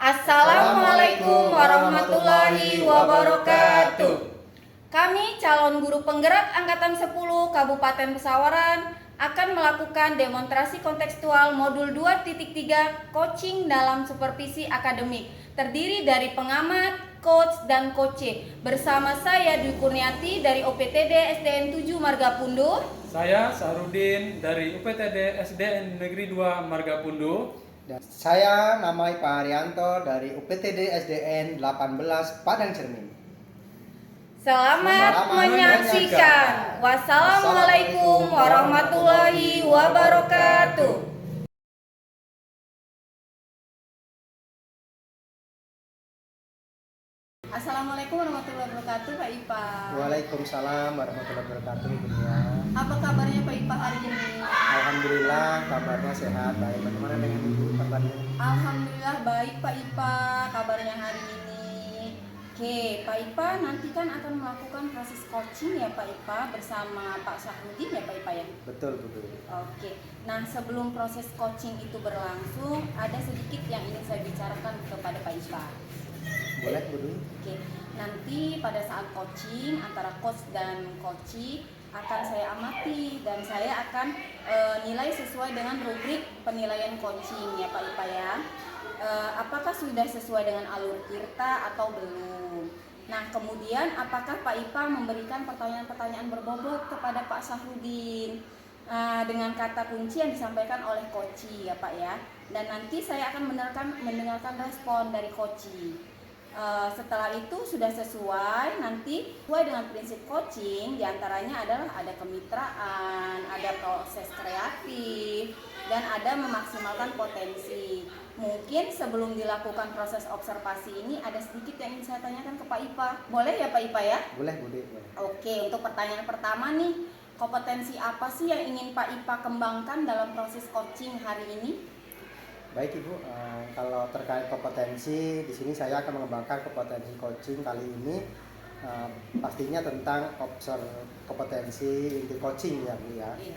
Assalamualaikum warahmatullahi wabarakatuh. Kami calon guru penggerak Angkatan 10 Kabupaten Pesawaran akan melakukan demonstrasi kontekstual modul 2.3 coaching dalam supervisi akademik, terdiri dari pengamat, coach, dan coache. Bersama saya Dwi Kurniati dari UPTD SDN 7 Margapunduh. Saya Sarudin dari UPTD SDN Negeri 2 Margapunduh. Dan saya namai Pak Haryanto dari UPTD SDN 18 Padang Cermin. Selamat menyaksikan. Wassalamualaikum warahmatullahi wabarakatuh. Assalamualaikum warahmatullahi wabarakatuh, Pak Ipa. Waalaikumsalam warahmatullahi wabarakatuh, Ibu Nia. Apa kabarnya Pak Ipa hari ini? Alhamdulillah kabarnya sehat. Baik, bagaimana dengan Ibu kabarnya? Alhamdulillah baik Pak Ipa, kabarnya hari ini. Oke, Pak Ipa nanti kan akan melakukan proses coaching ya Pak Ipa bersama Pak Sahrudin ya Pak Ipa ya? Betul, betul. Oke, nah sebelum proses coaching itu berlangsung, ada sedikit yang ingin saya bicarakan kepada Pak Ipa. Boleh, Bu Dwi? Oke, nanti pada saat coaching antara coach dan coachee akan saya amati dan saya akan nilai sesuai dengan rubrik penilaian coaching ya Pak Ipa ya. Apakah sudah sesuai dengan alur tirta atau belum? Nah kemudian apakah Pak Ipa memberikan pertanyaan-pertanyaan berbobot kepada Pak Sahrudin dengan kata kunci yang disampaikan oleh coachee ya Pak ya. Dan nanti saya akan mendengarkan respon dari coachee. Setelah itu sudah sesuai, nanti sesuai dengan prinsip coaching, diantaranya adalah ada kemitraan, ada proses kreatif, dan ada memaksimalkan potensi. Mungkin sebelum dilakukan proses observasi ini ada sedikit yang ingin saya tanyakan ke Pak Ipa. Boleh ya Pak Ipa ya? Boleh, Bu Dwi. Boleh. Oke, untuk pertanyaan pertama nih, kompetensi apa sih yang ingin Pak Ipa kembangkan dalam proses coaching hari ini? Baik Ibu, kalau terkait kompetensi, di sini saya akan mengembangkan kompetensi coaching kali ini. Pastinya tentang kompetensi inti coaching ya Bu ya. Iya.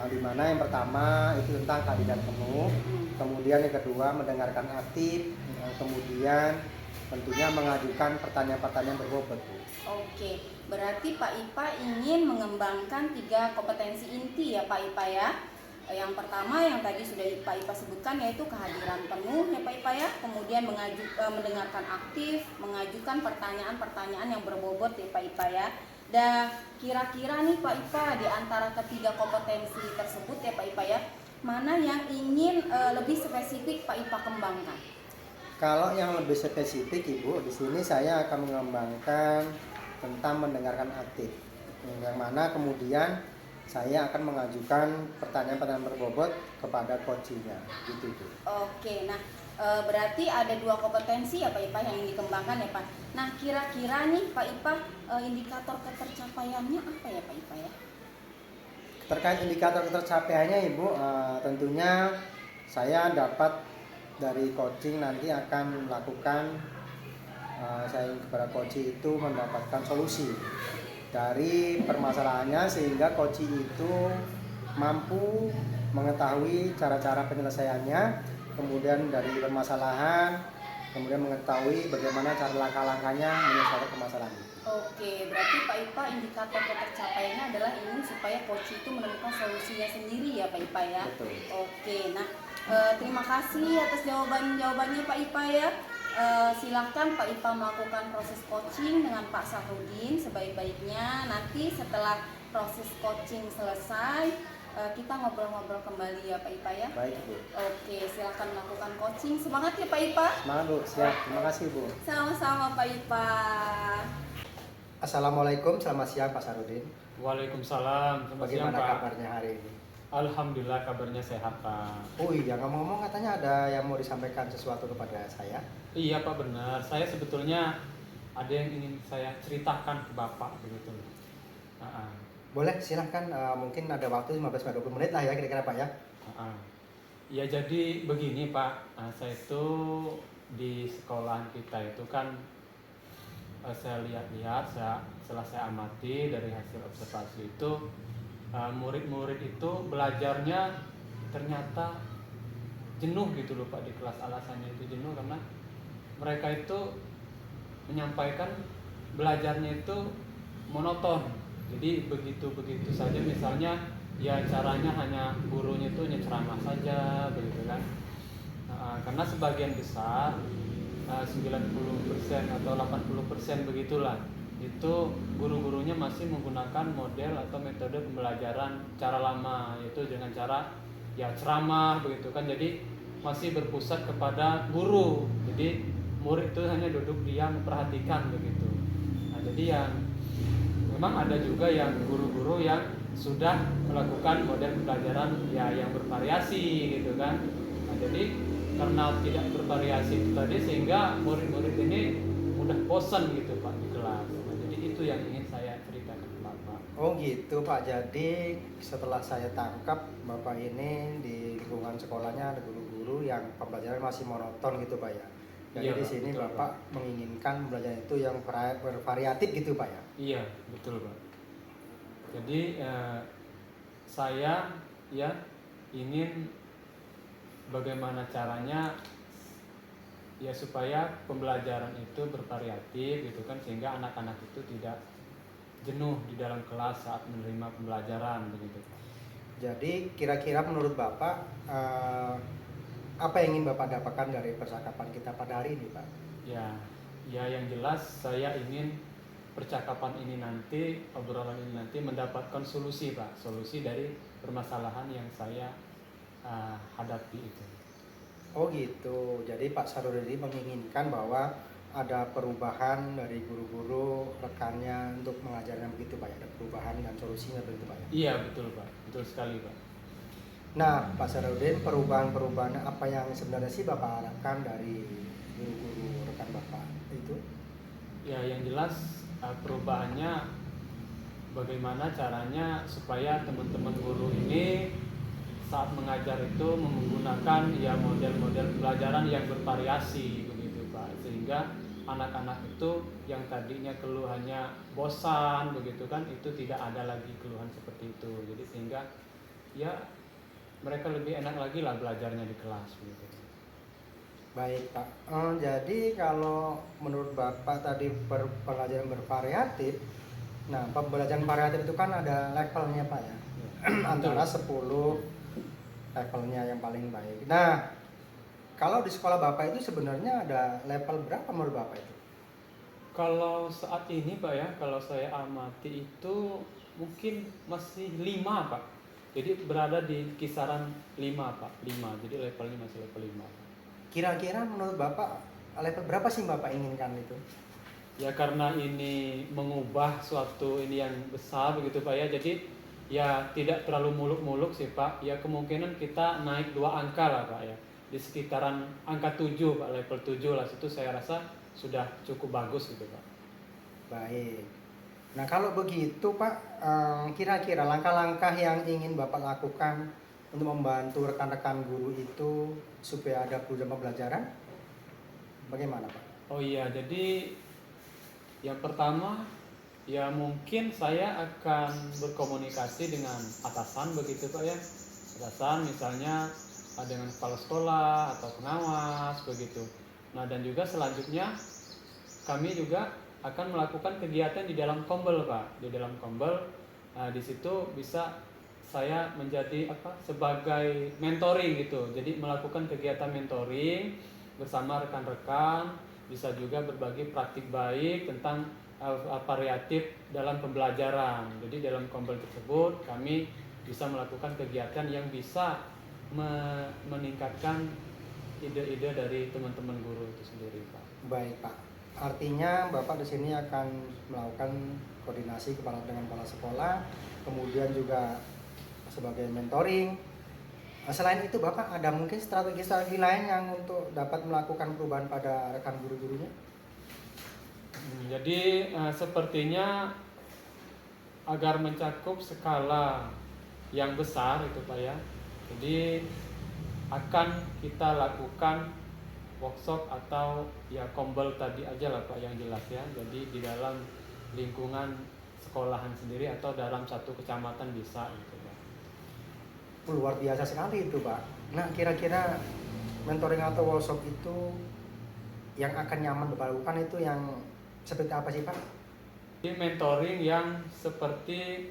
Di mana yang pertama itu tentang kehadiran penuh, kemudian yang kedua mendengarkan aktif, kemudian tentunya mengajukan pertanyaan-pertanyaan berbobot Bu. Oke, berarti Pak Ipa ingin mengembangkan 3 kompetensi inti ya Pak Ipa ya. Yang pertama yang tadi sudah Pak Ipa sebutkan yaitu kehadiran penuh ya Pak Ipa ya. Kemudian mendengarkan aktif, mengajukan pertanyaan-pertanyaan yang berbobot ya Pak Ipa ya. Dan kira-kira nih Pak Ipa di antara ketiga kompetensi tersebut ya Pak Ipa ya, mana yang ingin lebih spesifik Pak Ipa kembangkan? Kalau yang lebih spesifik Ibu, di sini saya akan mengembangkan tentang mendengarkan aktif, yang mana kemudian saya akan mengajukan pertanyaan-pertanyaan berbobot kepada coachingnya, gitu Ibu. Oke, nah berarti ada 2 kompetensi ya Pak Ipa yang ingin dikembangkan ya Pak. Nah kira-kira nih Pak Ipa indikator ketercapaiannya apa ya Pak Ipa ya? Terkait indikator ketercapaiannya Ibu, tentunya saya dapat dari coaching nanti akan melakukan, saya kepada coaching itu mendapatkan solusi dari permasalahannya sehingga coaching itu mampu mengetahui cara-cara penyelesaiannya, kemudian dari permasalahan, kemudian mengetahui bagaimana cara langkah-langkahnya menyelesaikan permasalahan itu. Oke, berarti Pak Ipa indikator ketercapaiannya adalah ingin supaya coach itu menemukan solusinya sendiri ya Pak Ipa ya. Betul. Oke, nah terima kasih atas jawabannya Pak Ipa ya. Silahkan Pak Ipa melakukan proses coaching dengan Pak Sahrudin sebaik-baiknya. Nanti setelah proses coaching selesai, kita ngobrol-ngobrol kembali ya Pak Ipa ya. Baik Bu. Oke, silahkan melakukan coaching. Semangat ya Pak Ipa. Semangat Bu, siap. Terima kasih Bu. Sama-sama Pak Ipa. Assalamualaikum, selamat siang Pak Sarudin. Waalaikumsalam. Selamat siang, Bagaimana Pak. kabarnya hari ini? Alhamdulillah kabarnya sehat Pak. Oh iya, ngomong-ngomong katanya ada yang mau disampaikan sesuatu kepada saya. Iya Pak, benar. Saya sebetulnya ada yang ingin saya ceritakan ke Bapak begitu. Boleh, silahkan, mungkin ada waktu 15-20 menit lah ya kira-kira Pak ya. Ya jadi begini Pak, saya itu di sekolah kita itu kan saya lihat-lihat, setelah saya amati dari hasil observasi itu murid-murid itu belajarnya ternyata jenuh gitu loh Pak di kelas. Alasannya itu jenuh karena mereka itu menyampaikan belajarnya itu monoton. Jadi begitu saja, misalnya ya caranya hanya gurunya itu hanya ceramah saja begitu kan. Karena sebagian besar 90% atau 80% begitulah, itu guru-gurunya masih menggunakan model atau metode pembelajaran cara lama, yaitu dengan cara ya ceramah begitu kan. Jadi masih berpusat kepada guru, jadi murid itu hanya duduk diam memperhatikan begitu. Nah, jadi yang memang ada juga yang guru-guru yang sudah melakukan model pembelajaran ya yang bervariasi gitu kan. Nah, jadi karena tidak bervariasi itu tadi, sehingga murid-murid ini mudah bosan gitu Pak di kelas. Nah, jadi itu yang ingin saya ceritakan ke Bapak. Oh gitu Pak, jadi setelah saya tangkap Bapak ini di lingkungan sekolahnya ada guru-guru yang pembelajaran masih monoton gitu Pak ya. Jadi Iya, di Pak, sini betul, Bapak menginginkan pembelajaran itu yang bervariatif gitu Pak ya. Iya, betul Pak. Jadi saya ya ingin bagaimana caranya ya supaya pembelajaran itu bervariatif gitu kan, sehingga anak-anak itu tidak jenuh di dalam kelas saat menerima pembelajaran begitu. Jadi kira-kira menurut Bapak apa yang ingin Bapak dapatkan dari percakapan kita pada hari ini Pak? Ya, yang jelas saya ingin percakapan ini nanti, obrolan ini nanti mendapatkan solusi Pak, solusi dari permasalahan yang saya hadapi itu. Oh gitu, jadi Pak Sarudedi menginginkan bahwa ada perubahan dari guru-guru rekannya untuk mengajarnya begitu Pak ya, ada perubahan dan solusinya begitu Pak ya. Iya betul Pak, betul sekali Pak. Nah Pak Sarudedi, perubahan-perubahan apa yang sebenarnya sih Bapak harapkan dari guru-guru rekan Bapak itu? Ya yang jelas perubahannya bagaimana caranya supaya teman-teman guru ini saat mengajar itu menggunakan ya model-model pembelajaran yang bervariasi begitu Pak, sehingga anak-anak itu yang tadinya keluhannya bosan begitu kan, itu tidak ada lagi keluhan seperti itu. Jadi sehingga ya mereka lebih enak lagi lah belajarnya di kelas begitu. Baik Pak, jadi kalau menurut Bapak tadi pembelajaran bervariatif, nah pembelajaran variatif itu kan ada levelnya Pak ya, antara 10 levelnya yang paling baik. Nah, kalau di sekolah Bapak itu sebenarnya ada level berapa menurut Bapak itu? Kalau saat ini Pak ya, kalau saya amati itu mungkin masih 5 Pak. Jadi berada di kisaran 5 Pak, 5. Jadi levelnya masih level 5 Pak. Kira-kira menurut Bapak level berapa sih Bapak inginkan itu? Ya karena ini mengubah suatu ini yang besar begitu Pak ya. Jadi ya tidak terlalu muluk-muluk sih Pak. Ya kemungkinan kita naik 2 angka lah Pak ya. Di sekitaran angka 7 Pak, level 7 lah, situ saya rasa sudah cukup bagus gitu Pak. Baik. Nah kalau begitu Pak, kira-kira langkah-langkah yang ingin Bapak lakukan untuk membantu rekan-rekan guru itu supaya ada program pembelajaran, bagaimana Pak? Oh iya, jadi yang pertama ya mungkin saya akan berkomunikasi dengan atasan begitu Pak ya. Atasan misalnya dengan kepala sekolah atau pengawas begitu. Nah dan juga selanjutnya kami juga akan melakukan kegiatan di dalam Kombel Pak. Di dalam Kombel di situ bisa saya menjadi sebagai mentoring gitu. Jadi melakukan kegiatan mentoring bersama rekan-rekan, bisa juga berbagi praktik baik tentang variatif dalam pembelajaran. Jadi dalam Kombel tersebut kami bisa melakukan kegiatan yang bisa meningkatkan ide-ide dari teman-teman guru itu sendiri Pak. Baik Pak, artinya Bapak di sini akan melakukan koordinasi dengan kepala sekolah, kemudian juga sebagai mentoring. Selain itu Bapak ada mungkin strategi lain yang untuk dapat melakukan perubahan pada rekan guru-gurunya? Jadi sepertinya agar mencakup skala yang besar itu Pak ya. Jadi akan kita lakukan workshop atau ya Kombel tadi aja lah Pak yang jelas ya. Jadi di dalam lingkungan sekolahan sendiri atau dalam satu kecamatan bisa gitu Pak. Luar biasa sekali itu Pak. Nah kira-kira mentoring atau workshop itu yang akan nyaman Bapak lakukan itu yang seperti apa sih Pak? Jadi mentoring yang seperti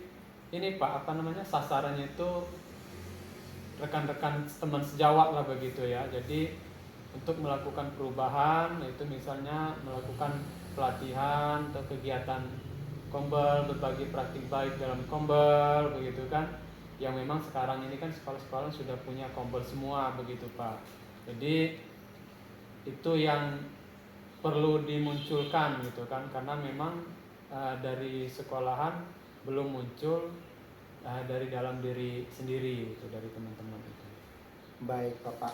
ini Pak, apa namanya, sasarannya itu rekan-rekan teman sejawat lah begitu ya. Jadi untuk melakukan perubahan itu misalnya melakukan pelatihan atau kegiatan kombel, berbagi praktik baik dalam kombel begitu kan, yang memang sekarang ini kan sekolah-sekolah sudah punya kombel semua begitu Pak. Jadi itu yang perlu dimunculkan gitu kan, karena memang dari sekolahan belum muncul dari dalam diri sendiri itu, dari teman-teman itu. Baik Bapak.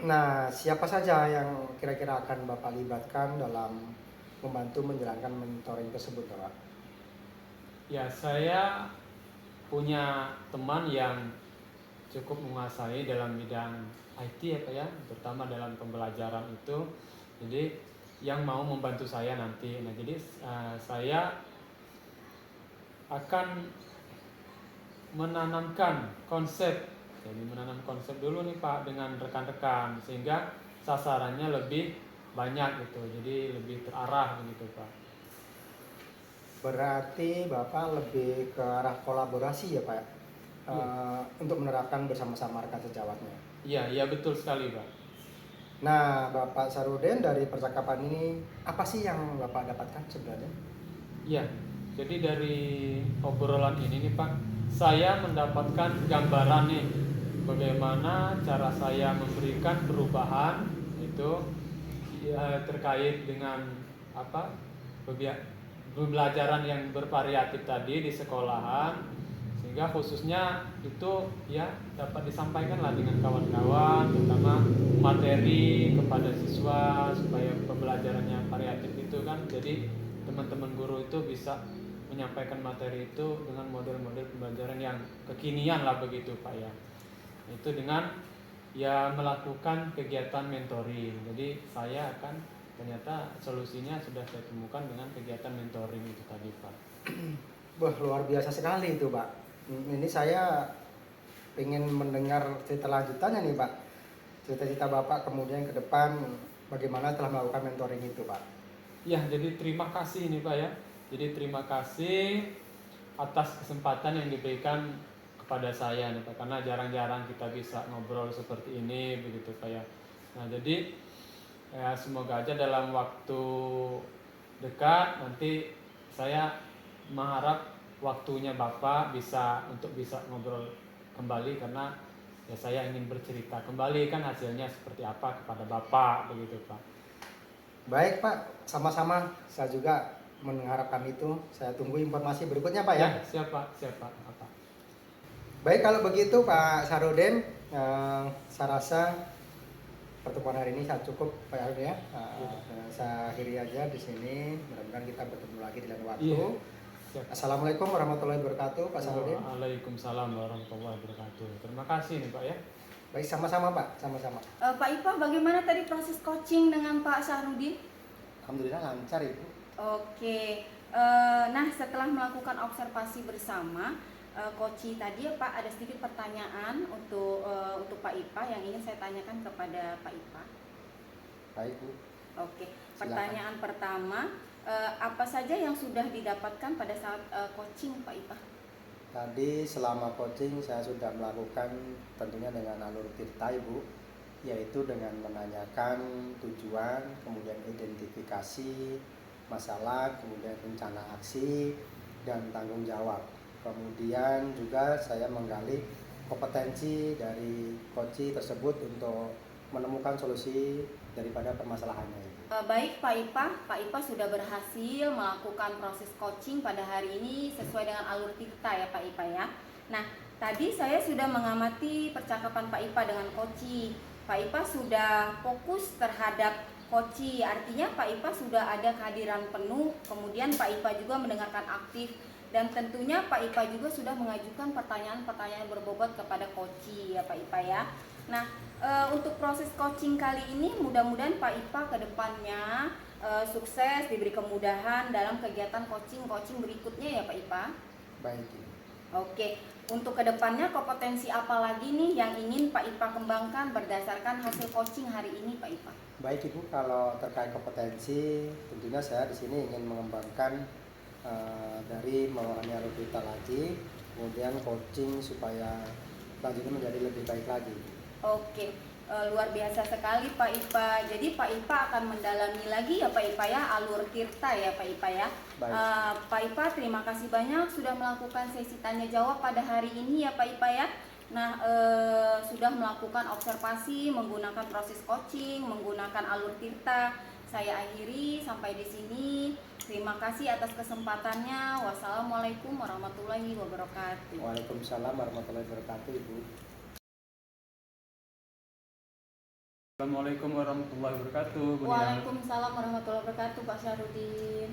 Nah, siapa saja yang kira-kira akan Bapak libatkan dalam membantu menjalankan mentoring tersebut Bapak? Ya, saya punya teman yang cukup menguasai dalam bidang IT ya Pak ya, terutama dalam pembelajaran itu. Jadi yang mau membantu saya nanti. Nah, jadi saya akan menanamkan konsep. Jadi menanam konsep dulu nih Pak dengan rekan-rekan sehingga sasarannya lebih banyak gitu. Jadi lebih terarah begitu Pak. Berarti Bapak lebih ke arah kolaborasi ya Pak ya? Untuk menerapkan bersama-sama rekan sejawatnya. Iya betul sekali Pak. Nah, Bapak Sarudin, dari percakapan ini apa sih yang Bapak dapatkan sebenarnya? Iya, jadi dari obrolan ini nih Pak, saya mendapatkan gambaran nih bagaimana cara saya memberikan perubahan itu ya, terkait dengan apa pembelajaran yang bervariatif tadi di sekolahan, sehingga khususnya itu ya dapat disampaikan lah dengan kawan-kawan, terutama materi kepada siswa supaya pembelajarannya variatif itu kan. Jadi teman-teman guru itu bisa menyampaikan materi itu dengan model-model pembelajaran yang kekinian lah begitu Pak ya. Itu dengan ya melakukan kegiatan mentoring. Jadi saya akan ternyata solusinya sudah saya temukan dengan kegiatan mentoring itu tadi Pak. Wah, luar biasa sekali itu Pak. Ini saya ingin mendengar cerita lanjutannya nih Pak. Cerita-cerita Bapak kemudian ke depan bagaimana telah melakukan mentoring itu Pak. Ya, jadi terima kasih nih Pak ya. Jadi terima kasih atas kesempatan yang diberikan kepada saya nih Pak, karena jarang-jarang kita bisa ngobrol seperti ini begitu Pak ya. Nah, jadi ya semoga aja dalam waktu dekat nanti saya mengharap waktunya Bapak bisa ngobrol kembali, karena ya saya ingin bercerita kembali kan hasilnya seperti apa kepada Bapak begitu Pak. Baik Pak, sama-sama. Saya juga mengharapkan itu. Saya tunggu informasi berikutnya Pak ya. Siapa? Apa? Baik, kalau begitu Pak Sarudin, saya rasa pertemuan hari ini sangat cukup Pak Sarudin ya. Saya akhiri aja di sini. Mudah-mudahan kita bertemu lagi di lain waktu. Siap. Assalamualaikum warahmatullahi wabarakatuh Pak Sarudin. Waalaikumsalam warahmatullahi wabarakatuh. Terima kasih nih Pak ya. Baik, sama-sama Pak, sama-sama. Pak Ipa, bagaimana tadi proses coaching dengan Pak Syahrudin? Alhamdulillah lancar Ibu. Oke, nah setelah melakukan observasi bersama coaching tadi ya Pak, ada sedikit pertanyaan untuk Pak Ipa yang ingin saya tanyakan kepada Pak Ipa. Baik Bu. Oke, pertanyaan pertama, apa saja yang sudah didapatkan pada saat coaching Pak Ipa? Tadi selama coaching saya sudah melakukan tentunya dengan alur tirta Ibu, yaitu dengan menanyakan tujuan, kemudian identifikasi masalah, kemudian rencana aksi dan tanggung jawab. Kemudian juga saya menggali kompetensi dari coach tersebut untuk menemukan solusi daripada permasalahannya. Baik Pak Ipa sudah berhasil melakukan proses coaching pada hari ini sesuai dengan alur tirta ya Pak Ipa ya. Nah, tadi saya sudah mengamati percakapan Pak Ipa dengan coach. Pak Ipa sudah fokus terhadap coach, artinya Pak Ipa sudah ada kehadiran penuh, kemudian Pak Ipa juga mendengarkan aktif, dan tentunya Pak Ipa juga sudah mengajukan pertanyaan-pertanyaan berbobot kepada coach ya Pak Ipa ya. Nah, untuk proses coaching kali ini mudah-mudahan Pak Ipa ke depannya sukses, diberi kemudahan dalam kegiatan coaching berikutnya ya Pak Ipa. Baik. Oke, untuk kedepannya kompetensi apa lagi nih yang ingin Pak Ipa kembangkan berdasarkan hasil coaching hari ini Pak Ipa? Baik Ibu, kalau terkait kompetensi, tentunya saya di sini ingin mengembangkan dari memahami alur kita lagi, kemudian coaching supaya selanjutnya menjadi lebih baik lagi. Oke, luar biasa sekali Pak Ipa. Jadi Pak Ipa akan mendalami lagi ya Pak Ipa ya, alur tirta ya Pak Ipa ya. Baik. Pak Ipa, terima kasih banyak sudah melakukan sesi tanya jawab pada hari ini ya Pak Ipa ya. Nah, sudah melakukan observasi menggunakan proses coaching, menggunakan alur tirta. Saya akhiri sampai di sini. Terima kasih atas kesempatannya. Wassalamualaikum warahmatullahi wabarakatuh. Waalaikumsalam warahmatullahi wabarakatuh Ibu. Assalamualaikum warahmatullahi wabarakatuh, Bu Nia. Waalaikumsalam warahmatullahi wabarakatuh, Pak Syarudin.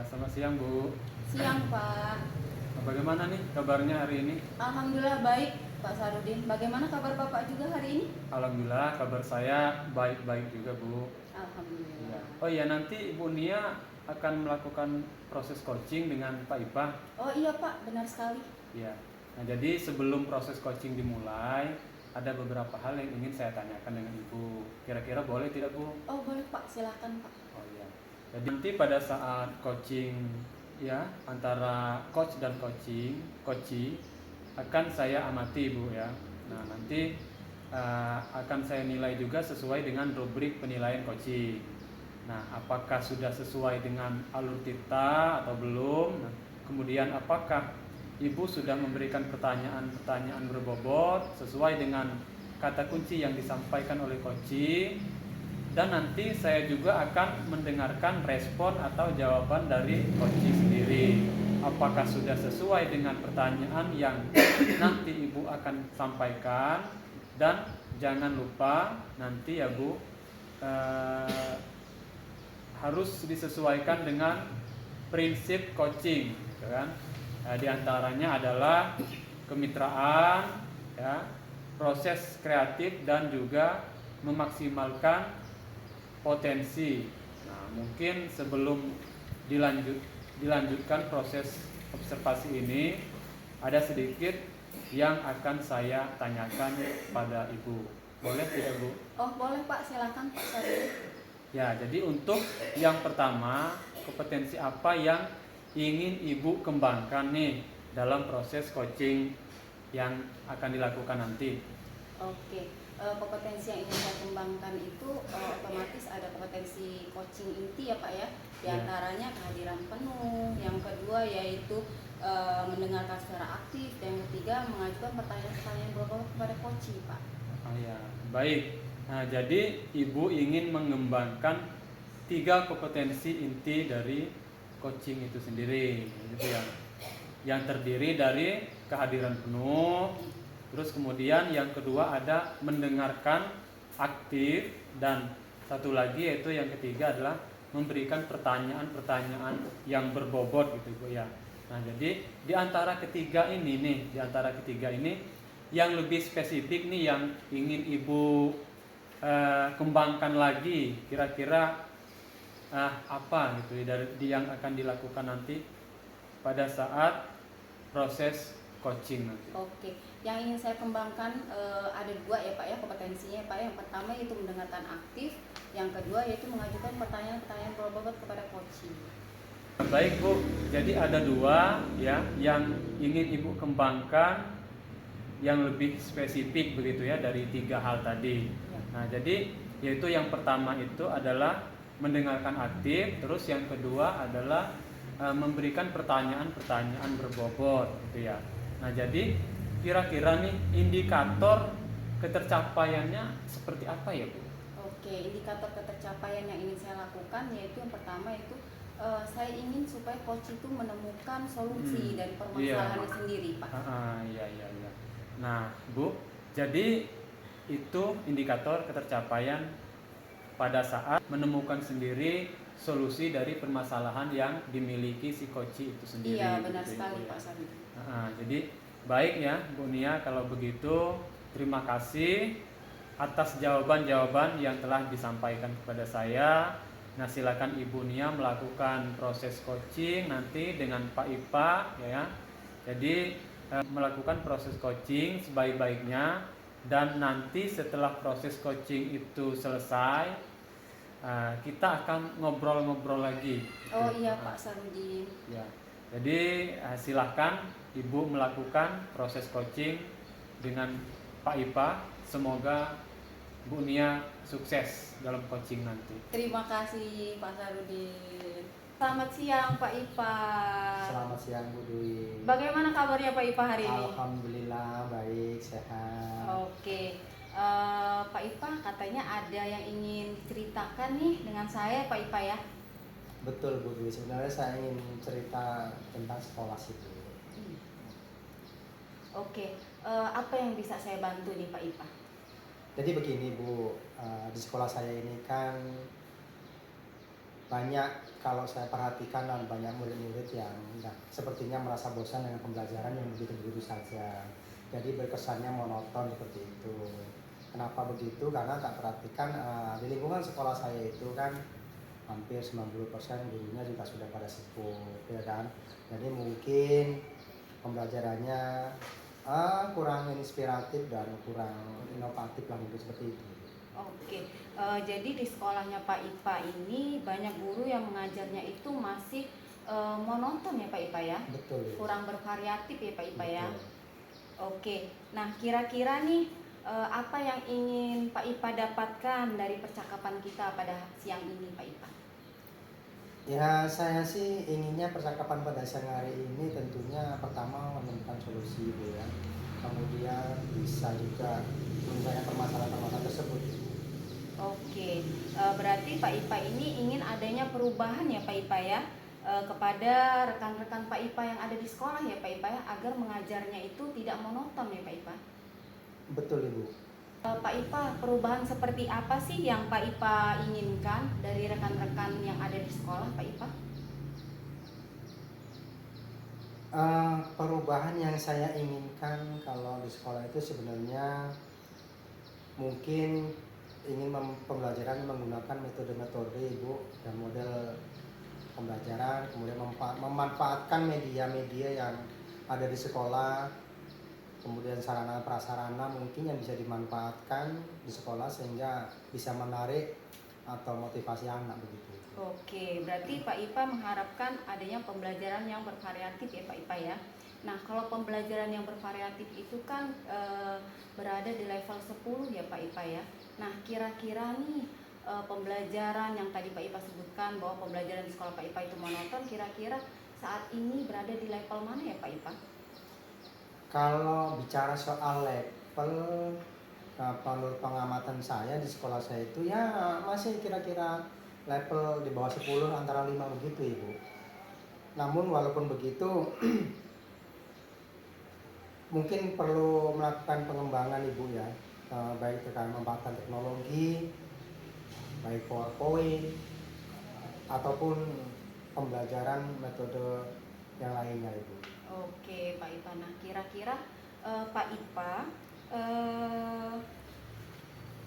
Selamat siang, Bu. Siang, Pak. Bagaimana nih kabarnya hari ini? Alhamdulillah baik, Pak Syarudin. Bagaimana kabar Bapak juga hari ini? Alhamdulillah kabar saya baik-baik juga, Bu. Alhamdulillah. Oh iya, nanti Bu Nia akan melakukan proses coaching dengan Pak Ipa. Oh iya Pak, benar sekali. Iya. Nah, jadi sebelum proses coaching dimulai, ada beberapa hal yang ingin saya tanyakan dengan Ibu. Kira-kira boleh tidak, Bu? Oh boleh Pak, silakan Pak. Oh iya. Jadi nanti pada saat coaching ya antara coach dan coachee akan saya amati, Bu ya. Nah, nanti akan saya nilai juga sesuai dengan rubrik penilaian coaching. Nah, apakah sudah sesuai dengan alur tirta atau belum? Nah, kemudian apakah Ibu sudah memberikan pertanyaan-pertanyaan berbobot sesuai dengan kata kunci yang disampaikan oleh coaching? Dan nanti saya juga akan mendengarkan respon atau jawaban dari coaching sendiri. Apakah sudah sesuai dengan pertanyaan yang nanti Ibu akan sampaikan? Dan jangan lupa nanti ya Bu, harus disesuaikan dengan prinsip coaching, gitu kan? Di antaranya adalah kemitraan, ya, proses kreatif dan juga memaksimalkan potensi. Nah, mungkin sebelum dilanjutkan proses observasi ini, ada sedikit yang akan saya tanyakan pada Ibu. Boleh tidak, Bu? Oh boleh Pak, silakan Pak Syarudin. Ya, jadi untuk yang pertama, kompetensi apa yang ingin Ibu kembangkan nih dalam proses coaching yang akan dilakukan nanti? Oke, kompetensi yang ingin saya kembangkan itu otomatis ada kompetensi coaching inti ya Pak ya. Di antaranya kehadiran penuh, yang kedua yaitu mendengarkan secara aktif, dan yang ketiga mengajukan pertanyaan-pertanyaan berbobot kepada coaching Pak. Oh ya, baik. Nah, jadi Ibu ingin mengembangkan 3 kompetensi inti dari coaching itu sendiri, gitu ya. Yang terdiri dari kehadiran penuh, terus kemudian yang kedua ada mendengarkan aktif, dan satu lagi yaitu yang ketiga adalah memberikan pertanyaan-pertanyaan yang berbobot, gitu Bu ya. Nah, jadi di antara ketiga ini yang lebih spesifik nih yang ingin Ibu kembangkan lagi, kira-kira apa gitu dari yang akan dilakukan nanti pada saat proses coaching nanti. Oke, yang ingin saya kembangkan ada 2 ya Pak ya kompetensinya Pak. Yang pertama yaitu mendengarkan aktif, yang kedua yaitu mengajukan pertanyaan-pertanyaan berbobot kepada coaching. Baik Bu, jadi ada 2 ya yang ingin Ibu kembangkan yang lebih spesifik begitu ya dari 3 hal tadi. Nah, jadi yaitu yang pertama itu adalah mendengarkan aktif, terus yang kedua adalah memberikan pertanyaan-pertanyaan berbobot gitu ya. Nah, jadi kira-kira nih indikator ketercapaiannya seperti apa ya Bu? Oke, indikator ketercapaian yang ingin saya lakukan yaitu yang pertama itu saya ingin supaya coach itu menemukan solusi dari permasalahannya sendiri Pak. Iya. Nah Bu, jadi itu indikator ketercapaian pada saat menemukan sendiri solusi dari permasalahan yang dimiliki si coach itu sendiri. Iya, benar gitu, sekali ya. Pak Sandi. Jadi baik ya Bu Nia, kalau begitu terima kasih atas jawaban-jawaban yang telah disampaikan kepada saya. Nah, silakan Ibu Nia melakukan proses coaching nanti dengan Pak Ipa ya. Jadi melakukan proses coaching sebaik-baiknya, dan nanti setelah proses coaching itu selesai, kita akan ngobrol-ngobrol lagi. Oh iya Pak Sarudin. Ya, jadi silahkan Ibu melakukan proses coaching dengan Pak Ipa. Semoga Bu Nia sukses dalam coaching nanti. Terima kasih Pak Sarudin. Selamat siang Pak Ipa. Selamat siang Bu Dwi. Bagaimana kabarnya Pak Ipa hari ini? Alhamdulillah baik, sehat. Oke. Pak Ipa katanya ada yang ingin diceritakan nih dengan saya Pak Ipa ya. Betul Bu Dwi, sebenarnya saya ingin cerita tentang sekolah sih Bu. Oke, apa yang bisa saya bantu nih Pak Ipa? Jadi begini Bu, di sekolah saya ini kan banyak, kalau saya perhatikan banyak murid-murid yang sepertinya merasa bosan dengan pembelajaran yang begitu-begitu saja. Jadi berkesannya monoton seperti itu. Kenapa begitu? Karena tak perhatikan di lingkungan sekolah saya itu kan hampir 90% gurunya juga sudah pada sepuh, ya kan? Jadi mungkin pembelajarannya kurang inspiratif dan kurang inovatif lah, mungkin seperti itu. Oke, jadi di sekolahnya Pak Ipa ini banyak guru yang mengajarnya itu masih monoton ya Pak Ipa ya? Betul. Kurang bervariatif ya Pak Ipa ya? Betul. Oke, nah kira-kira nih apa yang ingin Pak Ipa dapatkan dari percakapan kita pada siang ini Pak Ipa? Ya, saya sih inginnya percakapan pada siang hari ini tentunya pertama menemukan solusi Bu ya. Kemudian bisa juga menyelesaikan permasalahan-permasalahan tersebut. Oke, berarti Pak Ipa ini ingin adanya perubahan ya Pak Ipa ya kepada rekan-rekan Pak Ipa yang ada di sekolah ya Pak Ipa ya, agar mengajarnya itu tidak monoton ya Pak Ipa. Betul Ibu. Pak Ipa, perubahan seperti apa sih yang Pak Ipa inginkan dari rekan-rekan yang ada di sekolah Pak Ipa? Perubahan yang saya inginkan kalau di sekolah itu sebenarnya mungkin ingin pembelajaran menggunakan metode-metode Ibu dan model pembelajaran, kemudian memanfaatkan media-media yang ada di sekolah, kemudian sarana prasarana mungkin yang bisa dimanfaatkan di sekolah sehingga bisa menarik atau motivasi anak begitu. Oke, berarti Pak Ipa mengharapkan adanya pembelajaran yang bervariatif ya Pak Ipa ya. Nah, kalau pembelajaran yang bervariatif itu kan berada di level 10 ya Pak Ipa ya. Nah, kira-kira nih pembelajaran yang tadi Pak Ipa sebutkan bahwa pembelajaran di sekolah Pak Ipa itu monoton, kira-kira saat ini berada di level mana ya Pak Ipa? Kalau bicara soal level, menurut pengamatan saya di sekolah saya itu ya masih kira-kira level di bawah 10 antara 5 begitu Ibu. Namun walaupun begitu mungkin perlu melakukan pengembangan Ibu ya, baik terkait memanfaatkan teknologi, baik PowerPoint ataupun pembelajaran metode yang lainnya Ibu. Oke Pak Ipa, nah kira-kira Pak Ipa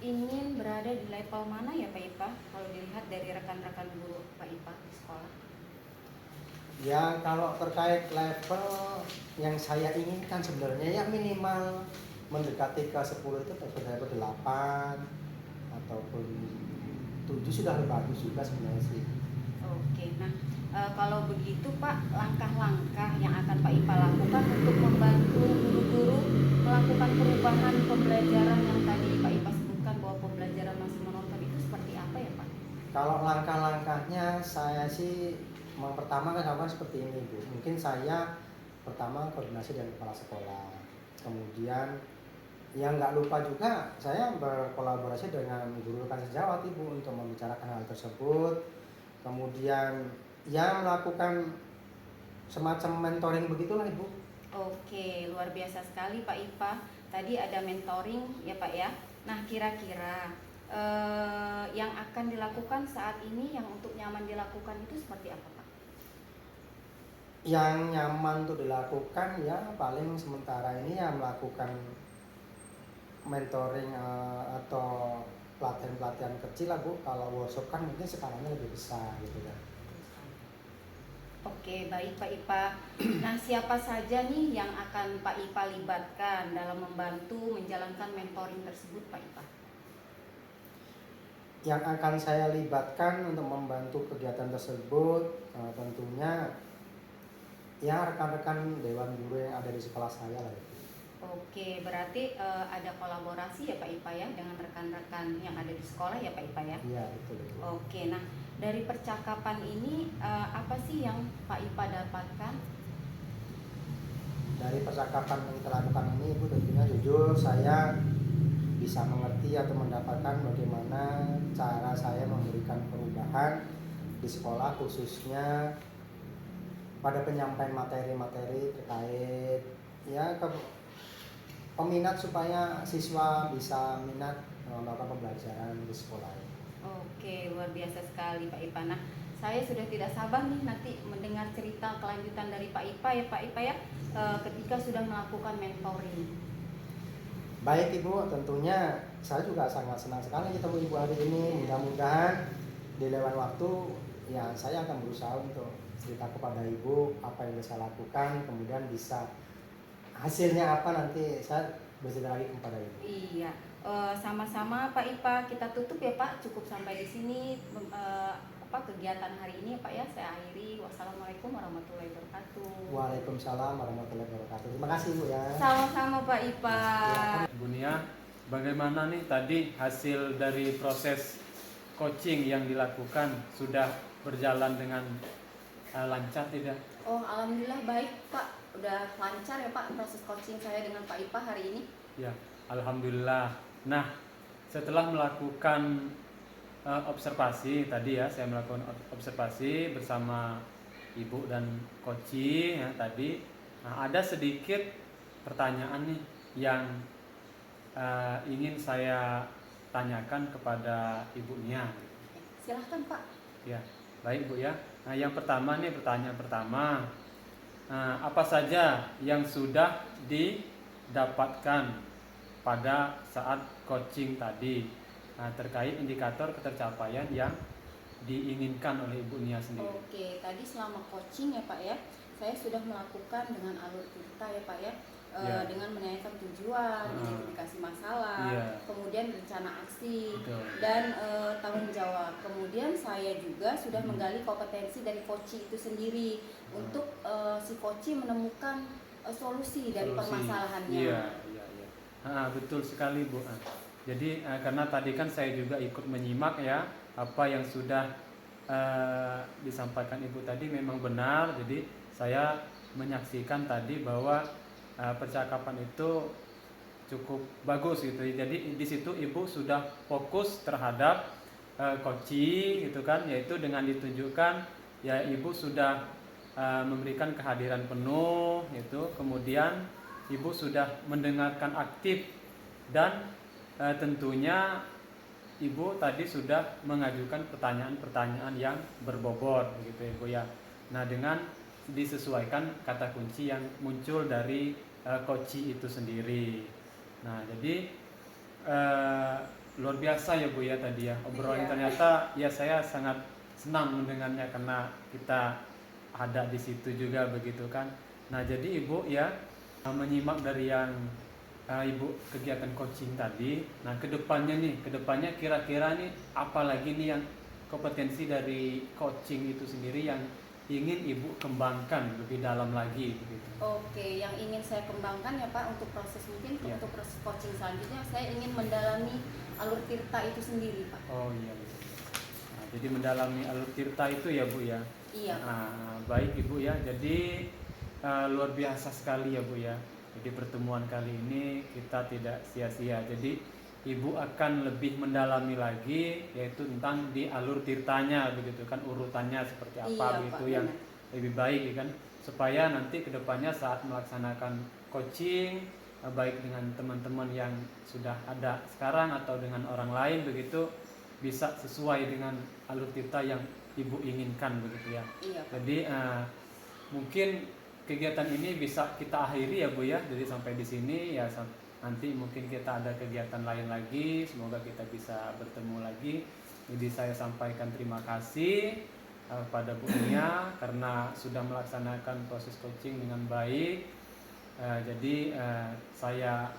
ingin berada di level mana ya Pak Ipa kalau dilihat dari rekan-rekan guru Pak Ipa di sekolah? Ya, kalau terkait level yang saya inginkan sebenarnya ya minimal mendekati ke 10 itu level 8 ataupun 7 sudah lebih bagus juga sebenarnya sih. Oke, nah kalau begitu Pak, langkah-langkah yang akan Pak Ipa lakukan untuk membantu guru-guru melakukan perubahan pembelajaran yang tadi Pak Ipa sebutkan bahwa pembelajaran masih monoton itu seperti apa ya Pak? Kalau langkah-langkahnya saya sih pertama kan lakukan seperti ini Bu. Mungkin saya pertama koordinasi dengan kepala sekolah. Kemudian yang nggak lupa juga saya berkolaborasi dengan guru rekan sejawat Ibu untuk membicarakan hal tersebut. Kemudian ya melakukan semacam mentoring begitulah Ibu. Oke, luar biasa sekali Pak Ipa. Tadi ada mentoring ya Pak ya. Nah kira-kira yang akan dilakukan saat ini yang untuk nyaman dilakukan itu seperti apa Pak? Yang nyaman untuk dilakukan ya paling sementara ini ya melakukan mentoring atau pelatihan-pelatihan kecil lah Bu. Kalau workshop kan mungkin skalanya lebih besar gitu kan. Oke, baik Pak Ipa. Nah, siapa saja nih yang akan Pak Ipa libatkan dalam membantu menjalankan mentoring tersebut Pak Ipa? yang akan saya libatkan untuk membantu kegiatan tersebut tentunya ya rekan-rekan dewan guru yang ada di sekolah saya lah. Oke, berarti ada kolaborasi ya Pak Ipa ya dengan rekan-rekan yang ada di sekolah ya Pak Ipa ya? Iya, betul. Oke, nah dari percakapan ini apa sih yang Pak Ipa dapatkan? Dari percakapan yang kita lakukan ini Ibu, tentunya jujur saya bisa mengerti atau mendapatkan bagaimana cara saya memberikan perubahan di sekolah, khususnya pada penyampaian materi-materi terkait ya peminat supaya siswa bisa minat melakukan pembelajaran di sekolah. Oke, luar biasa sekali Pak Ipa. Nah, saya sudah tidak sabar nih nanti mendengar cerita kelanjutan dari Pak Ipa ya Pak Ipa ya, ketika sudah melakukan mentoring. Baik Ibu, tentunya saya juga sangat senang sekali ketemu Ibu hari ini. Mudah-mudahan di lain waktu ya saya akan berusaha untuk cerita kepada Ibu apa yang saya lakukan, kemudian bisa hasilnya apa nanti saya bercerita lagi kepada Ibu. Iya, sama-sama Pak Ipa, kita tutup ya Pak, cukup sampai di sini kegiatan hari ini Pak ya, saya akhiri. Wassalamualaikum warahmatullahi wabarakatuh. Waalaikumsalam warahmatullahi wabarakatuh. Terima kasih Bu ya. Sama-sama Pak Ipa. Bu Nia, bagaimana nih tadi hasil dari proses coaching yang dilakukan, sudah berjalan dengan lancar tidak? Oh, alhamdulillah baik Pak, udah lancar ya Pak proses coaching saya dengan Pak Ipa hari ini. Ya, alhamdulillah. Nah, setelah melakukan observasi tadi ya, saya melakukan observasi bersama ibu dan coaching ya tadi. Nah, ada sedikit pertanyaan nih yang ingin saya tanyakan kepada ibunya. Silahkan Pak. Ya, baik Bu ya. Nah, yang pertama nih, pertanyaan pertama, apa saja yang sudah didapatkan pada saat coaching tadi? Nah, terkait indikator ketercapaian yang diinginkan oleh Ibu Nia sendiri. Oke, tadi selama coaching ya Pak ya, saya sudah melakukan dengan alur cerita ya Pak ya, Ya. dengan menanyakan tujuan, identifikasi masalah, Iya. kemudian rencana aksi, Betul. dan tanggung jawab. Kemudian saya juga sudah menggali kompetensi dari coaching itu sendiri untuk si coaching menemukan solusi dari permasalahannya. Iya, iya, iya. Betul sekali Bu. Jadi karena tadi kan saya juga ikut menyimak ya apa yang sudah disampaikan Ibu tadi memang benar. Jadi saya menyaksikan tadi bahwa percakapan itu cukup bagus gitu. Jadi di situ Ibu sudah fokus terhadap coaching gitu kan, yaitu dengan ditunjukkan ya Ibu sudah memberikan kehadiran penuh itu, kemudian Ibu sudah mendengarkan aktif dan tentunya Ibu tadi sudah mengajukan pertanyaan-pertanyaan yang berbobot begitu Ibu ya. Nah, dengan disesuaikan kata kunci yang muncul dari coaching itu sendiri. Nah, jadi luar biasa ya Bu ya tadi ya obrolan. Iya. Ternyata ya saya sangat senang mendengarnya karena kita ada di situ juga begitu kan. Nah, jadi Ibu ya menyimak dari yang Ibu kegiatan coaching tadi. Nah, kedepannya kira-kira nih apa lagi nih yang kompetensi dari coaching itu sendiri yang ingin Ibu kembangkan lebih dalam lagi begitu. Oke, yang ingin saya kembangkan ya Pak untuk proses Ya. untuk proses coaching selanjutnya saya ingin mendalami alur tirta itu sendiri Pak. Oh iya. Nah, jadi mendalami alur tirta itu ya Bu ya. Iya. Nah, baik Ibu ya. Jadi luar biasa sekali ya Bu ya. Jadi pertemuan kali ini kita tidak sia-sia. Jadi Ibu akan lebih mendalami lagi yaitu tentang di alur tirtanya begitu kan, urutannya seperti apa Iya, begitu Pak, yang benar. lebih baik ya kan, supaya nanti kedepannya saat melaksanakan coaching baik dengan teman-teman yang sudah ada sekarang atau dengan orang lain begitu bisa sesuai dengan alur tirta yang Ibu inginkan begitu ya. Iya, Pak. Jadi mungkin kegiatan ini bisa kita akhiri ya Bu ya. Jadi sampai di sini ya, nanti mungkin kita ada kegiatan lain lagi. Semoga kita bisa bertemu lagi. Jadi saya sampaikan terima kasih pada Bu Nia karena sudah melaksanakan proses coaching dengan baik. Jadi saya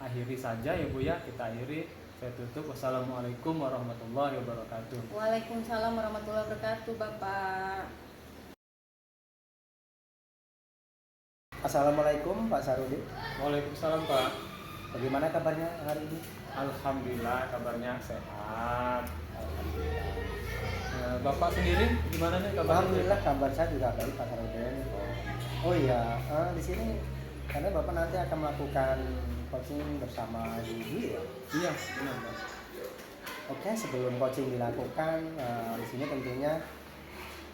akhiri saja ya Bu ya. Kita akhiri. saya tutup. Wassalamualaikum warahmatullahi wabarakatuh. Waalaikumsalam warahmatullahi wabarakatuh, Bapak. Assalamualaikum Pak Sarudin. Waalaikumsalam Pak. Bagaimana kabarnya hari ini? Alhamdulillah kabarnya sehat. Alhamdulillah. Bapak sendiri gimana nih kabarnya? Alhamdulillah kabar saya juga baik Pak Sarudin. Oh iya, di sini karena Bapak nanti akan melakukan coaching bersama Ibu ya. Iya, benar Pak. Oke, sebelum coaching dilakukan, di sini tentunya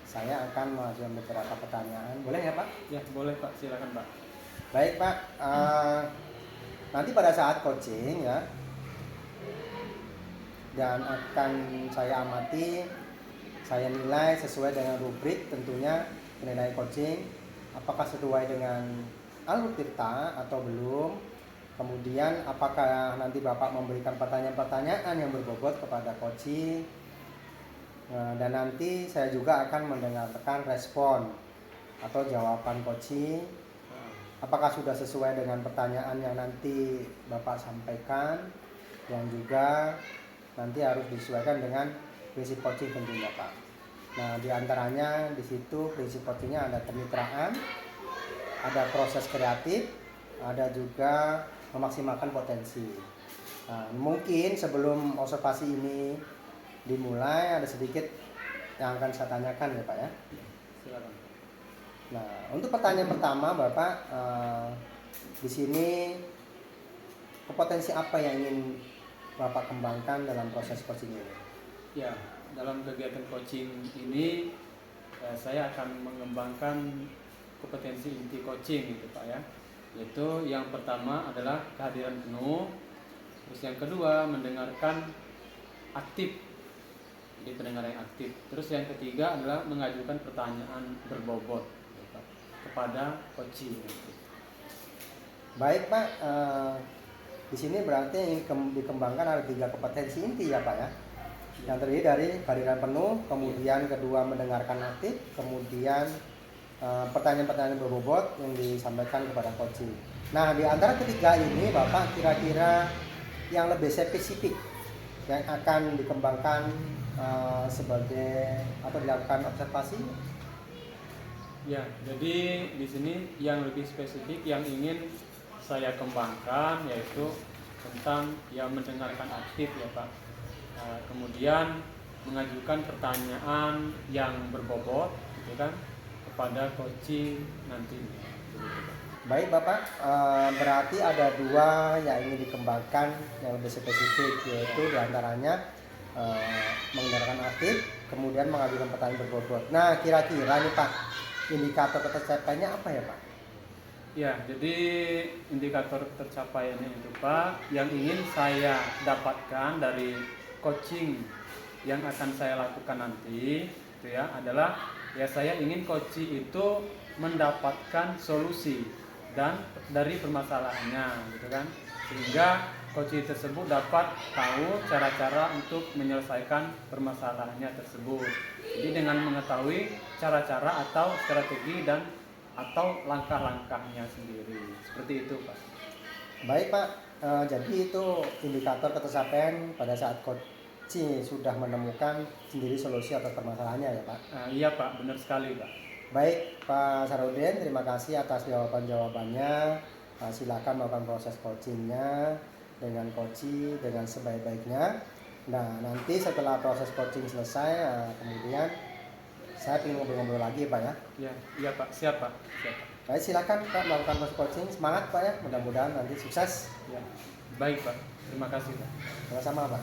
saya akan mengajukan beberapa pertanyaan. Boleh ya Pak? Ya, boleh Pak, silakan Pak. Baik Pak, nanti pada saat coaching ya, dan akan saya amati, saya nilai sesuai dengan rubrik tentunya penilaian coaching, apakah sesuai dengan alur tirta atau belum. Kemudian apakah nanti Bapak memberikan pertanyaan-pertanyaan yang berbobot kepada coaching. Dan nanti saya juga akan mendengarkan respon atau jawaban coaching. Apakah sudah sesuai dengan pertanyaan yang nanti Bapak sampaikan, dan juga nanti harus disesuaikan dengan prinsip coaching tentunya Pak. Nah, diantaranya di situ prinsip coachingnya ada kemitraan, ada proses kreatif, ada juga memaksimalkan potensi. Nah, mungkin sebelum observasi ini dimulai ada sedikit yang akan saya tanyakan ya Pak ya. Silakan. Nah, untuk pertanyaan pertama Bapak, di sini kompetensi apa yang ingin Bapak kembangkan dalam proses coaching ini? Ya, dalam kegiatan coaching ini saya akan mengembangkan kompetensi inti coaching gitu Pak ya. Yaitu yang pertama adalah kehadiran penuh. Terus yang kedua mendengarkan aktif, jadi pendengar yang aktif. Terus yang ketiga adalah mengajukan pertanyaan berbobot gitu Pak, kepada coaching. Baik Pak, di sini berarti yang dikembangkan ada 3 kompetensi inti ya Pak ya. Yang terdiri dari kehadiran penuh, kemudian kedua mendengarkan aktif, kemudian pertanyaan-pertanyaan berbobot yang disampaikan kepada coaching. Nah, di antara ketiga ini Bapak kira-kira yang lebih spesifik yang akan dikembangkan sebagai atau dilakukan observasi? Ya, jadi di sini yang lebih spesifik yang ingin saya kembangkan yaitu tentang yang mendengarkan aktif ya Pak. Kemudian mengajukan pertanyaan yang berbobot, gitu kan, kepada coaching nantinya. Baik Bapak, berarti ada 2 yang ingin dikembangkan yang lebih spesifik, yaitu diantaranya mendengarkan aktif, kemudian mengajukan pertanyaan berbobot. Nah, kira-kira nih Pak, indikator tercapainya apa ya Pak? Ya, jadi indikator tercapaiannya itu Pak, yang ingin saya dapatkan dari coaching yang akan saya lakukan nanti, itu ya adalah ya saya ingin coaching itu mendapatkan solusi dan dari permasalahannya, gitu kan, sehingga coaching tersebut dapat tahu cara-cara untuk menyelesaikan permasalahannya tersebut. Jadi dengan mengetahui cara-cara atau strategi dan atau langkah-langkahnya sendiri, seperti itu Pak. Baik Pak, jadi itu indikator ketercapaian pada saat coaching sudah menemukan sendiri solusi atau permasalahannya ya Pak? Iya Pak, benar sekali Pak. Baik Pak Sarudin, terima kasih atas jawaban-jawabannya. Silakan melakukan proses coachingnya dengan coaching dengan sebaik-baiknya. Nah, nanti setelah proses coaching selesai, kemudian saya ingin ngobrol-ngobrol lagi Pak ya. Iya Pak, siap Pak. Siap Pak. Baik, silakan Pak melakukan proses coaching. Semangat Pak ya, mudah-mudahan nanti sukses. Ya. Baik Pak, terima kasih Pak. Sama-sama Pak.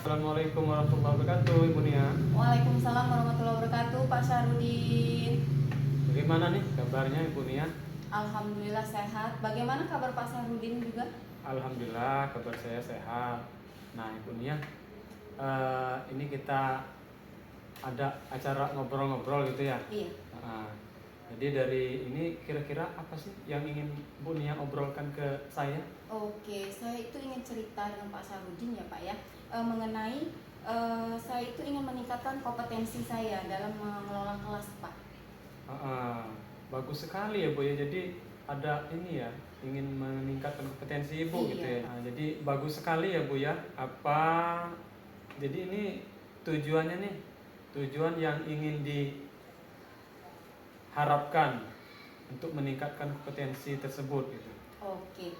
Assalamualaikum warahmatullahi wabarakatuh Ibu Nia. Waalaikumsalam warahmatullahi wabarakatuh, Pak Syarudin. Bagaimana nih kabarnya Ibu Nia? Alhamdulillah sehat. Bagaimana kabar Pak Syarudin juga? Alhamdulillah kabar saya sehat. Nah Ibu Nia, ini kita ada acara ngobrol-ngobrol gitu ya. Iya. Jadi dari ini kira-kira apa sih yang ingin Bu Nia obrolkan ke saya? Oke, saya itu ingin cerita dengan Pak Syarudin ya Pak ya, mengenai saya itu ingin meningkatkan kompetensi saya dalam mengelola kelas Pak. Bagus sekali ya Bu ya. Jadi ada ini ya, ingin meningkatkan kompetensi ibu Iya. gitu ya. Nah, jadi bagus sekali ya Bu ya. Jadi ini tujuannya nih, tujuan yang ingin diharapkan untuk meningkatkan kompetensi tersebut gitu. Oke,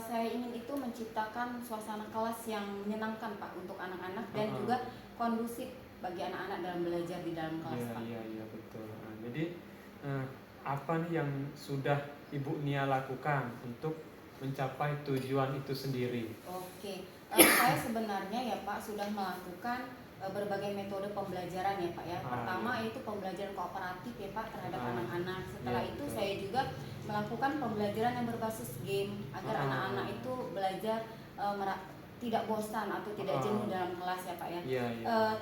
saya ingin itu menciptakan suasana kelas yang menyenangkan Pak untuk anak-anak dan juga kondusif bagi anak-anak dalam belajar di dalam kelas Iya, Pak. iya betul. Nah, jadi apa nih yang sudah Ibu Nia lakukan untuk mencapai tujuan itu sendiri? Oke, saya sebenarnya ya Pak sudah melakukan berbagai metode pembelajaran ya Pak ya. Pertama itu pembelajaran kooperatif ya Pak terhadap anak-anak. Setelah itu betul. saya juga melakukan pembelajaran yang berbasis game agar anak-anak itu belajar tidak bosan atau tidak jenuh dalam kelas ya Pak ya. Iya.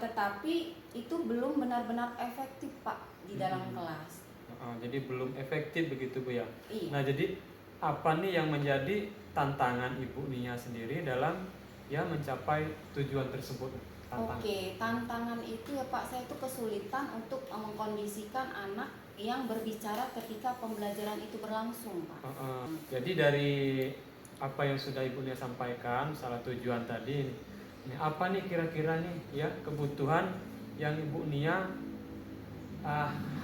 Tetapi itu belum benar-benar efektif Pak di dalam kelas. Jadi belum efektif begitu Bu ya. Iya. Nah, jadi apa nih yang menjadi tantangan Ibu Nia sendiri dalam ya mencapai tujuan tersebut? Oke, tantangan itu ya Pak, saya itu kesulitan untuk mengkondisikan anak yang berbicara ketika pembelajaran itu berlangsung Pak. Jadi dari apa yang sudah Ibu Nia sampaikan, salah tujuan tadi, ini apa nih kira-kira nih ya kebutuhan yang Ibu Nia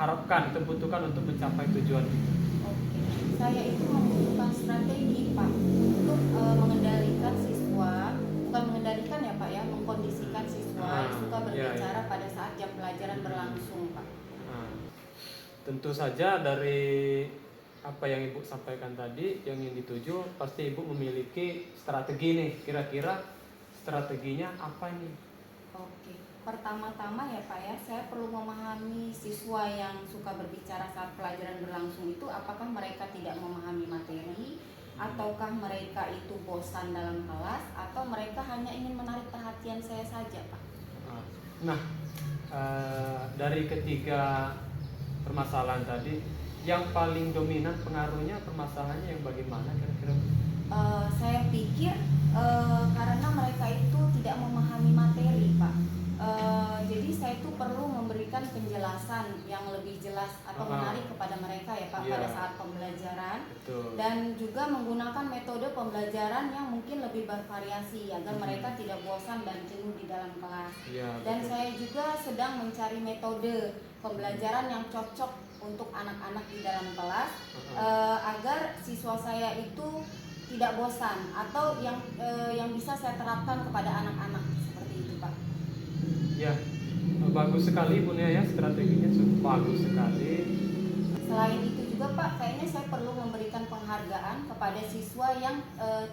harapkan, butuhkan untuk mencapai tujuan itu? Oke, saya itu membutuhkan strategi Pak untuk mengendalikan siswa, bukan mengendalikan ya Pak ya, mengkondisikan siswa yang suka berbicara pada saat jam pelajaran berlangsung Pak. Tentu saja dari apa yang Ibu sampaikan tadi, yang ingin dituju pasti Ibu memiliki strategi nih. Kira-kira strateginya apa nih? Oke, pertama-tama ya Pak ya, saya perlu memahami siswa yang suka berbicara saat pelajaran berlangsung itu apakah mereka tidak memahami materi, ataukah mereka itu bosan dalam kelas, atau mereka hanya ingin menarik perhatian saya saja Pak. Nah, dari ketiga permasalahan tadi, yang paling dominan pengaruhnya permasalahannya yang bagaimana kira-kira? Saya pikir karena mereka itu tidak memahami materi Pak. Jadi saya itu perlu memberikan penjelasan yang lebih jelas atau menarik kepada mereka ya Pak pada saat pembelajaran. Betul. Dan juga menggunakan metode pembelajaran yang mungkin lebih bervariasi agar mereka tidak bosan dan jenuh di dalam kelas. Dan betul. saya juga sedang mencari metode pembelajaran yang cocok untuk anak-anak di dalam kelas agar siswa saya itu tidak bosan atau yang bisa saya terapkan kepada anak-anak seperti itu Pak. Ya, bagus sekali Bu Nia ya, strateginya bagus sekali. Selain itu juga Pak, kayaknya saya perlu memberikan penghargaan kepada siswa yang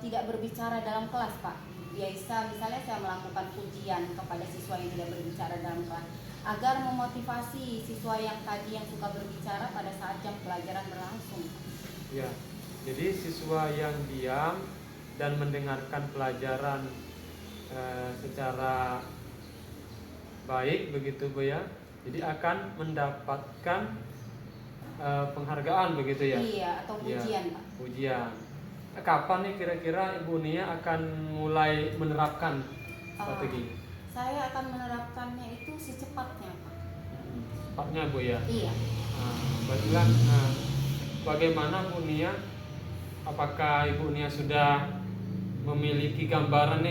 tidak berbicara dalam kelas Pak. Biasa misalnya saya melakukan pujian kepada siswa yang tidak berbicara dalam kelas agar memotivasi siswa yang tadi yang suka berbicara pada saat jam pelajaran berlangsung. Ya, jadi siswa yang diam dan mendengarkan pelajaran secara baik begitu Bu ya, jadi akan mendapatkan penghargaan begitu ya? Iya, atau pujian Pak. Pujian. Kapan nih kira-kira Ibu Nia akan mulai menerapkan strategi? Saya akan menerapkannya itu secepatnya Pak. Cepatnya Bu ya? Iya. Baiklah. Bagaimana Bu Nia? Apakah Ibu Nia sudah memiliki gambaran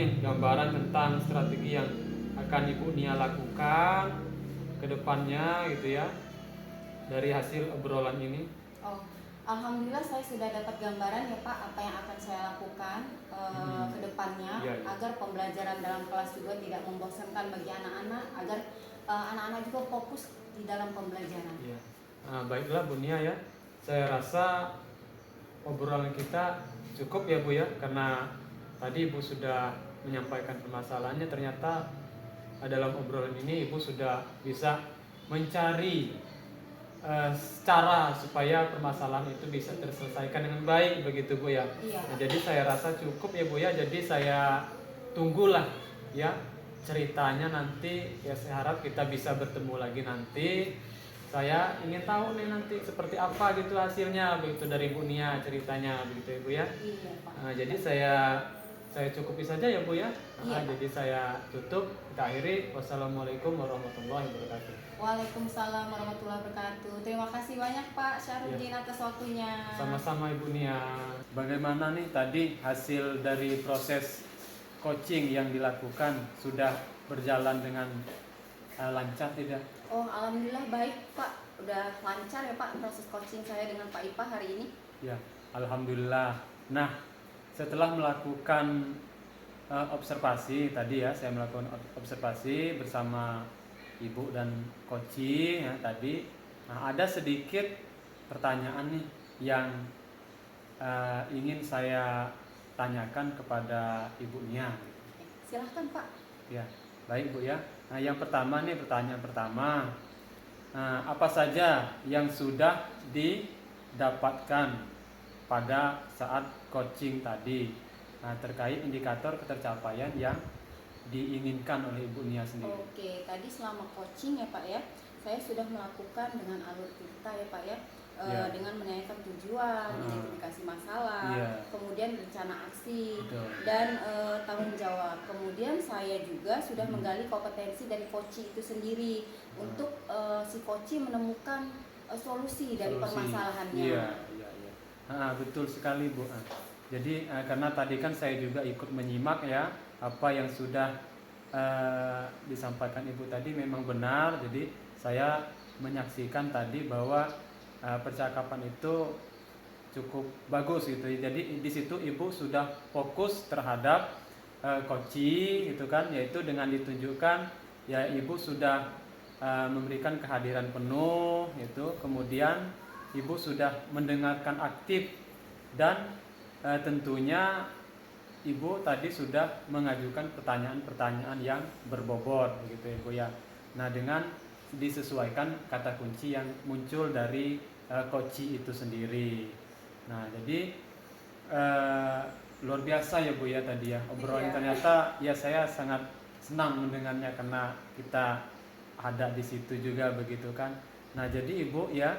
tentang strategi yang akan Ibu Nia lakukan ke depannya gitu ya, dari hasil obrolan ini? Alhamdulillah saya sudah dapat gambaran ya Pak apa yang akan saya lakukan ke depannya agar pembelajaran dalam kelas juga tidak membosankan bagi anak-anak, agar anak-anak juga fokus di dalam pembelajaran. Baiklah Bu Nia ya, saya rasa obrolan kita cukup ya Bu ya, karena tadi Ibu sudah menyampaikan permasalahannya, ternyata dalam obrolan ini Ibu sudah bisa mencari cara supaya permasalahan itu bisa terselesaikan dengan baik begitu Bu ya. Nah, jadi saya rasa cukup ya Bu ya, jadi saya tunggulah ya ceritanya nanti ya, saya harap kita bisa bertemu lagi nanti. Saya ingin tahu nih nanti seperti apa gitu hasilnya begitu dari Bu Nia ceritanya begitu ya Bu ya. Iya Pak. Jadi saya cukupi saja ya Bu ya. Jadi saya tutup, kita akhiri. Wassalamualaikum warahmatullahi wabarakatuh. Waalaikumsalam warahmatullahi wabarakatuh. Terima kasih banyak Pak Syarudin atas waktunya. Sama-sama Ibu Nia. Bagaimana nih tadi hasil dari proses coaching yang dilakukan, sudah berjalan dengan lancar tidak? Oh, alhamdulillah baik Pak. Udah lancar ya Pak proses coaching saya dengan Pak Ipa hari ini. Ya, alhamdulillah. Nah, setelah melakukan observasi tadi ya, saya melakukan observasi bersama Ibu dan coaching ya tadi. Nah, ada sedikit pertanyaan nih yang ingin saya tanyakan kepada ibunya. Silahkan Pak. Ya, baik Bu ya. Nah, yang pertama nih, pertanyaan pertama. Nah, apa saja yang sudah didapatkan pada saat coaching tadi? Nah, terkait indikator ketercapaian yang diinginkan oleh Ibu Nia sendiri. Oke, tadi selama coaching ya Pak ya, saya sudah melakukan dengan alur cerita ya Pak ya, Ya. dengan menanyakan tujuan, identifikasi masalah, kemudian rencana aksi, Betul. dan tanggung jawab. Kemudian saya juga sudah menggali kompetensi dari coach itu sendiri untuk si coach menemukan solusi dari permasalahannya. Iya, iya, iya. Betul sekali Bu. Jadi karena tadi kan saya juga ikut menyimak ya, apa yang sudah disampaikan Ibu tadi memang benar. Jadi saya menyaksikan tadi bahwa percakapan itu cukup bagus gitu. Jadi di situ Ibu sudah fokus terhadap coaching gitu kan, yaitu dengan ditunjukkan ya Ibu sudah memberikan kehadiran penuh itu, kemudian Ibu sudah mendengarkan aktif dan tentunya Ibu tadi sudah mengajukan pertanyaan-pertanyaan yang berbobot begitu ya Bu ya. Nah, dengan disesuaikan kata kunci yang muncul dari coaching itu sendiri. Nah, jadi luar biasa ya Bu ya tadi ya obrolan. Iya. Ternyata ya saya sangat senang mendengarnya karena kita ada di situ juga begitu kan. Nah, jadi Ibu ya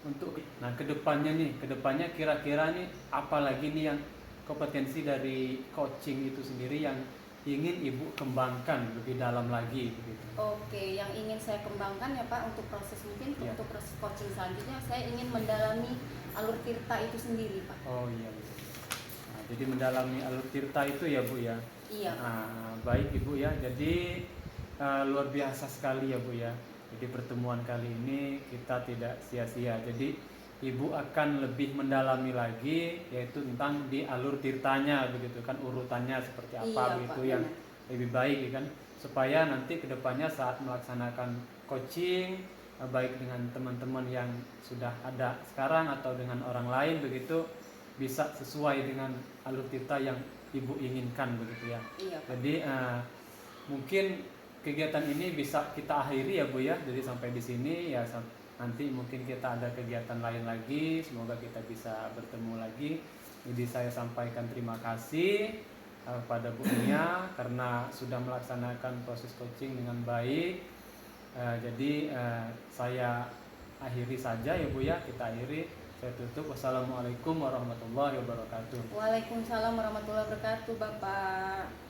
untuk kedepannya kira-kira nih apalagi nih yang kompetensi dari coaching itu sendiri yang ingin Ibu kembangkan lebih dalam lagi begitu. Oke, yang ingin saya kembangkan ya Pak untuk proses Ya. untuk proses coaching selanjutnya saya ingin mendalami alur tirta itu sendiri Pak. Oh iya. Nah, jadi mendalami alur tirta itu ya Bu ya. Iya. Nah, baik Ibu ya. Jadi luar biasa sekali ya Bu ya. Jadi pertemuan kali ini kita tidak sia-sia. Jadi Ibu akan lebih mendalami lagi yaitu tentang di alur tirtanya begitu kan, urutannya seperti apa Iya, begitu Pak, yang benar. lebih baik kan, supaya nanti kedepannya saat melaksanakan coaching baik dengan teman-teman yang sudah ada sekarang atau dengan orang lain begitu bisa sesuai dengan alur tirta yang Ibu inginkan begitu ya. Iya, Pak. Jadi mungkin kegiatan ini bisa kita akhiri ya Bu ya. Jadi sampai di sini ya, nanti mungkin kita ada kegiatan lain lagi. Semoga kita bisa bertemu lagi. Jadi saya sampaikan terima kasih kepada Bu Nia karena sudah melaksanakan proses coaching dengan baik. Jadi saya akhiri saja ya Bu ya. Kita akhiri. Saya tutup. Wassalamualaikum warahmatullahi wabarakatuh. Waalaikumsalam warahmatullahi wabarakatuh Bapak.